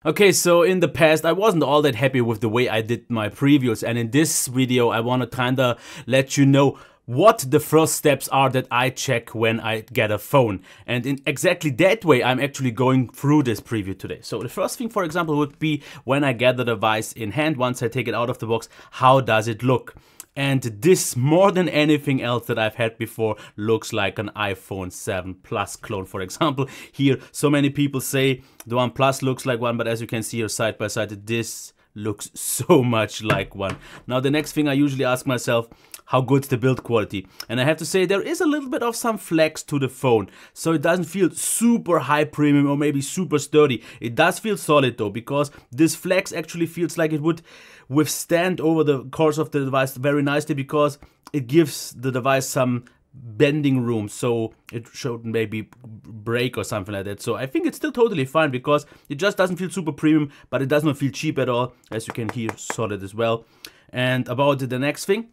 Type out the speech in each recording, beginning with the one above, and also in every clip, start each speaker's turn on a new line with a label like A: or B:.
A: Okay, so in the past I wasn't all that happy with the way I did my previews, and in this video I want to kinda let you know what the first steps are that I check when I get a phone. And in exactly that way I'm actually going through this preview today. So the first thing, for example, would be when I get the device in hand, once I take it out of the box, how does it look? And this, more than anything else that I've had before, looks like an iPhone 7 Plus clone. For example, here so many people say the One Plus looks like one, but as you can see here side by side, this looks so much like one. Now the next thing I usually ask myself, how good's the build quality? And I have to say there is a little bit of some flex to the phone, so it doesn't feel super high premium or maybe super sturdy. It does feel solid though, because this flex actually feels like it would withstand over the course of the device very nicely, because it gives the device some bending room, so it shouldn't maybe break or something like that. So I think it's still totally fine, because it just doesn't feel super premium, but it does not feel cheap at all, as you can hear, solid as well. And about the next thing,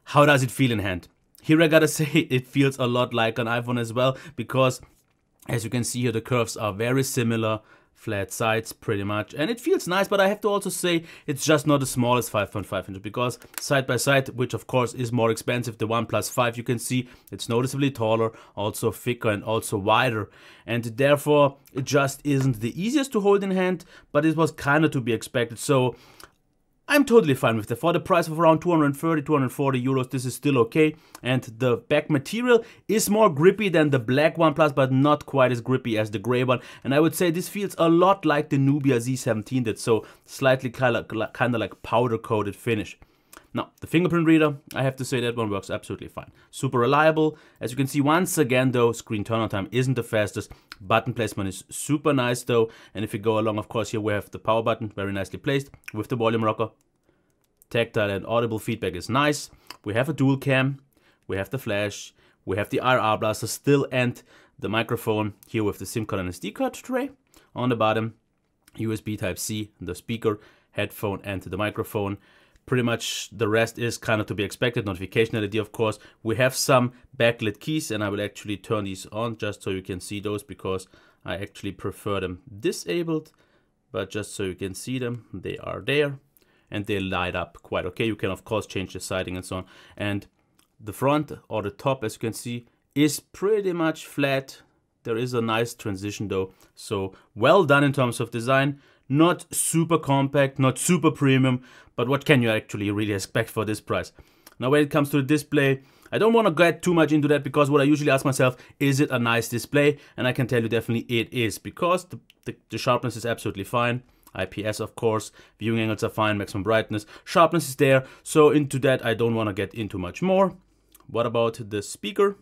A: how does it feel in hand? Here I gotta say it feels a lot like an iPhone as well, because as you can see here the curves are very similar, flat sides pretty much, and it feels nice. But I have to also say it's just not as small as 5.5 inches, because side by side, which of course is more expensive, the OnePlus 5, you can see it's noticeably taller, also thicker and also wider, and therefore it just isn't the easiest to hold in hand, but it was kind of to be expected. So I'm totally fine with that. For the price of around 230, 240 euros, this is still okay. And the back material is more grippy than the black OnePlus, but not quite as grippy as the gray one. And I would say this feels a lot like the Nubia Z17 did, so slightly kind of like powder coated finish. Now, the fingerprint reader, I have to say that one works absolutely fine. Super reliable. As you can see, once again though, screen turn on time isn't the fastest. Button placement is super nice though. And if you go along, of course, here we have the power button, very nicely placed with the volume rocker. Tactile and audible feedback is nice. We have a dual cam, we have the flash, we have the IR blaster still, and the microphone here with the SIM card and SD card tray. On the bottom, USB Type-C, the speaker, headphone, and the microphone. Pretty much the rest is kind of to be expected. Notification LED, of course. We have some backlit keys, and I will actually turn these on just so you can see those, because I actually prefer them disabled. But just so you can see them, they are there, and they light up quite okay. You can of course change the siding and so on. And the front, or the top, as you can see, is pretty much flat. There is a nice transition though, so well done in terms of design. Not super compact, not super premium, but what can you actually really expect for this price? Now when it comes to the display, I don't want to get too much into that, because what I usually ask myself, is it a nice display? And I can tell you definitely it is, because the sharpness is absolutely fine. IPS, of course, viewing angles are fine, maximum brightness, sharpness is there, so into that I don't want to get into much more. What about the speaker?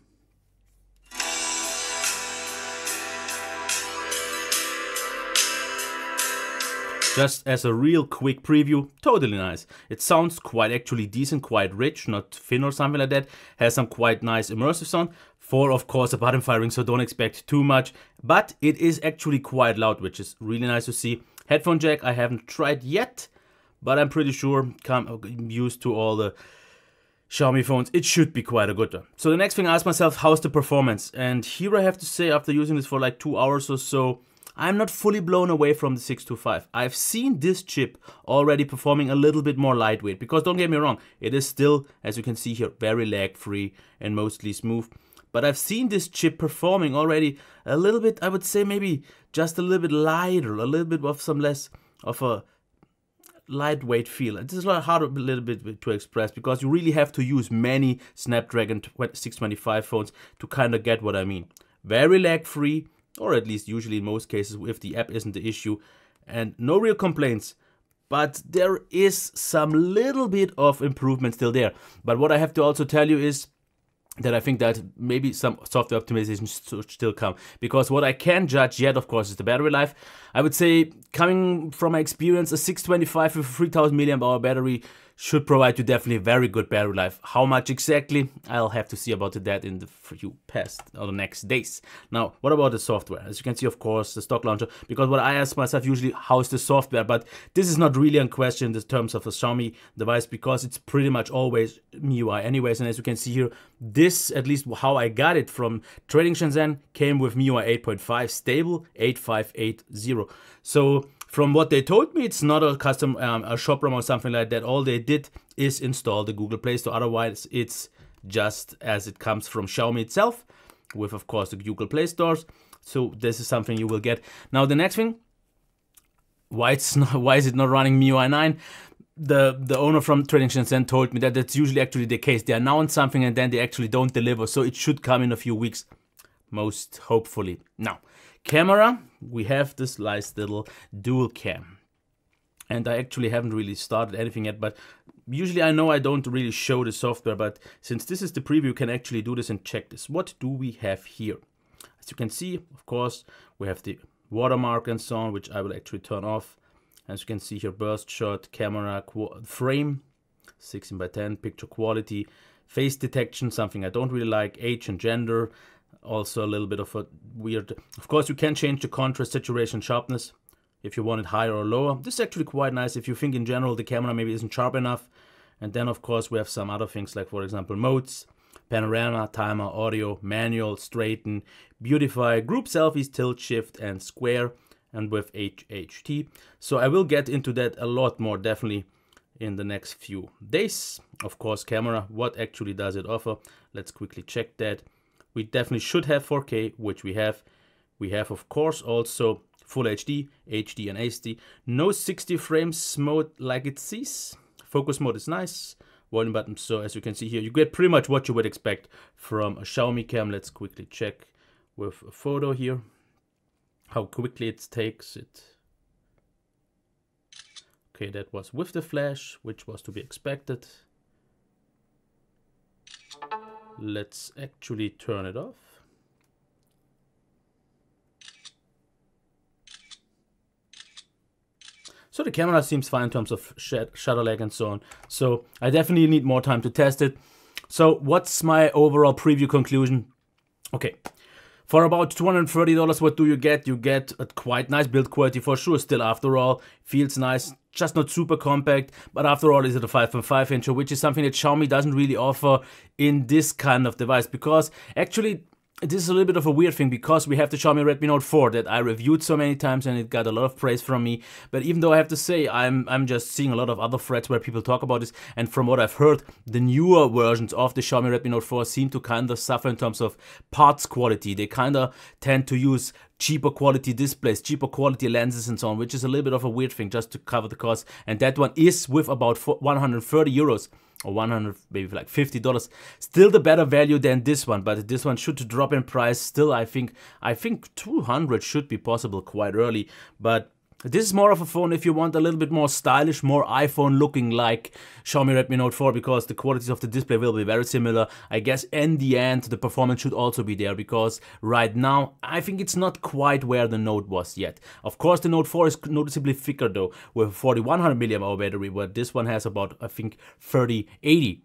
A: Just as a real quick preview, totally nice. It sounds quite actually decent, quite rich, not thin or something like that. Has some quite nice immersive sound. For, of course, a button firing, so don't expect too much. But it is actually quite loud, which is really nice to see. Headphone jack I haven't tried yet, but I'm pretty sure, I'm used to all the Xiaomi phones, it should be quite a good one. So the next thing I ask myself, how's the performance? And here I have to say, after using this for like 2 hours or so, I'm not fully blown away from the 625. I've seen this chip already performing a little bit more lightweight, because don't get me wrong, it is still, as you can see here, very lag free and mostly smooth. But I've seen this chip performing already a little bit, I would say maybe just a little bit lighter, a little bit of some less of a lightweight feel. This is hard a little bit to express, because you really have to use many Snapdragon 625 phones to kind of get what I mean. Very lag free, or at least usually in most cases if the app isn't the issue, and no real complaints. But there is some little bit of improvement still there. But what I have to also tell you is that I think that maybe some software optimizations should still come, because what I can judge yet, of course, is the battery life. I would say, coming from my experience, a 625 with a 3000 mAh battery should provide you definitely very good battery life. How much exactly? I'll have to see about that in the few past or the next days. Now, what about the software? As you can see, of course, the stock launcher, because what I ask myself usually, how's the software? But this is not really in question in terms of a Xiaomi device, because it's pretty much always MIUI anyways. And as you can see here, this, at least how I got it from Trading Shenzhen, came with MIUI 8.5 stable 8580. So From what they told me, it's not a custom a shop ROM or something like that. All they did is install the Google Play Store. Otherwise, it's just as it comes from Xiaomi itself, with of course the Google Play Stores. So this is something you will get. Now the next thing, why is it not running MIUI 9? The owner from Trading Shenzhen told me that that's usually actually the case. They announce something and then they actually don't deliver. So it should come in a few weeks, most hopefully. Now, camera, we have this nice little dual cam. And I actually haven't really started anything yet, but usually I know I don't really show the software, but since this is the preview, you can actually do this and check this. What do we have here? As you can see, of course, we have the watermark and so on, which I will actually turn off. As you can see here, burst shot, camera, frame, 16:10, picture quality, face detection, something I don't really like, age and gender, also a little bit of a weird. Of course, you can change the contrast, saturation, sharpness if you want it higher or lower. This is actually quite nice if you think in general the camera maybe isn't sharp enough. And then, of course, we have some other things like, for example, modes, panorama, timer, audio, manual, straighten, beautify, group selfies, tilt, shift, and square, and with HHT. So I will get into that a lot more definitely in the next few days. Of course, camera, what actually does it offer? Let's quickly check that. We definitely should have 4K, which we have. We have, of course, also Full HD, HD and HD. No 60 frames mode like it sees. Focus mode is nice. Volume button. So as you can see here, you get pretty much what you would expect from a Xiaomi cam. Let's quickly check with a photo here how quickly it takes it. Okay, that was with the flash, which was to be expected. Let's actually turn it off. So the camera seems fine in terms of shutter lag and so on. So I definitely need more time to test it. So what's my overall preview conclusion? Okay, for about $230, what do you get? You get a quite nice build quality for sure. Still, after all, feels nice. Just not super compact, but after all, is it a 5.5 incher, which is something that Xiaomi doesn't really offer in this kind of device, because actually this is a little bit of a weird thing, because we have the Xiaomi Redmi Note 4 that I reviewed so many times and it got a lot of praise from me. But even though I have to say, I'm just seeing a lot of other threads where people talk about this, and from what I've heard, the newer versions of the Xiaomi Redmi Note 4 seem to kind of suffer in terms of parts quality. They kind of tend to use cheaper quality displays, cheaper quality lenses and so on, which is a little bit of a weird thing just to cover the cost. And that one is with about 130 euros. Or 100, maybe like $50. Still the better value than this one, but this one should drop in price. Still, I think 200 should be possible quite early. But this is more of a phone if you want a little bit more stylish, more iPhone looking like Xiaomi Redmi Note 4, because the qualities of the display will be very similar. I guess in the end the performance should also be there, because right now I think it's not quite where the Note was yet. Of course the Note 4 is noticeably thicker though, with a 4100 mAh battery, but this one has about, I think, 3080.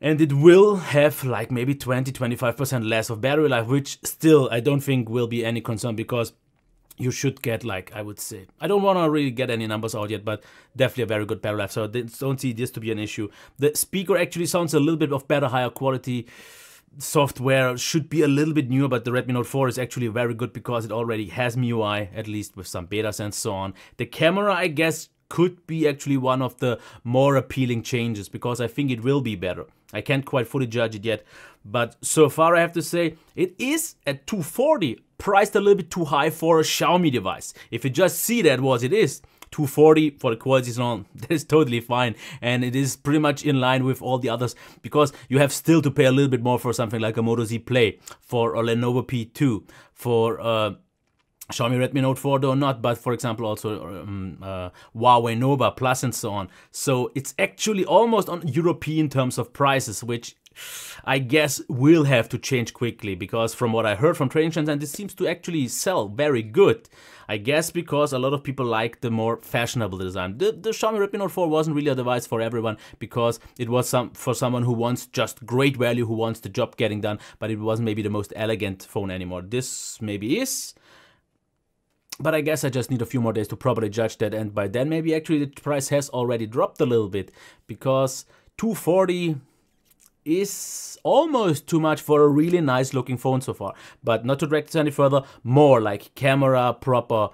A: And it will have like maybe 20-25% less of battery life, which still I don't think will be any concern, because you should get, like, I would say, I don't want to really get any numbers out yet, but definitely a very good battery life, so I don't see this to be an issue. The speaker actually sounds a little bit of better, higher quality. Software should be a little bit newer, but the Redmi Note 4 is actually very good because it already has MIUI, at least with some betas and so on. The camera, I guess, could be actually one of the more appealing changes, because I think it will be better. I can't quite fully judge it yet, but so far I have to say it is at $240, priced a little bit too high for a Xiaomi device. If you just see that what it is, $240 for the qualities and all, that is totally fine, and it is pretty much in line with all the others, because you have still to pay a little bit more for something like a Moto Z Play, for a Lenovo P2, for Xiaomi Redmi Note 4 though not, but for example also Huawei Nova Plus and so on. So it's actually almost on European terms of prices, which I guess will have to change quickly, because from what I heard from Trading Shenzhen, this seems to actually sell very good. I guess because a lot of people like the more fashionable design. The Xiaomi Redmi Note 4 wasn't really a device for everyone, because it was for someone who wants just great value, who wants the job getting done, but it wasn't maybe the most elegant phone anymore. This maybe is. But I guess I just need a few more days to properly judge that, and by then maybe actually the price has already dropped a little bit, because $240 is almost too much for a really nice looking phone so far. But not to drag this any further, more like camera, proper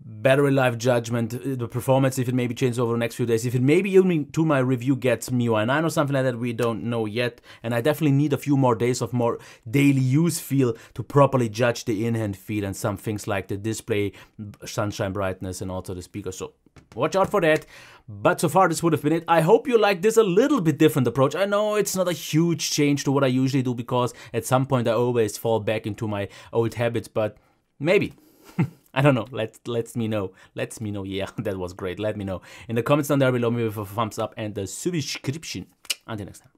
A: battery life judgment, the performance, if it maybe changes over the next few days, if it maybe even to my review gets MIUI 9 or something like that, we don't know yet. And I definitely need a few more days of more daily use feel to properly judge the in-hand feel and some things like the display, sunshine brightness, and also the speaker. So watch out for that. But so far this would have been it. I hope you like this a little bit different approach. I know it's not a huge change to what I usually do, because at some point I always fall back into my old habits, but maybe. I don't know. Let me know. Let me know. Yeah, that was great. Let me know in the comments down there below. Maybe with a thumbs up and a subscription. Until next time.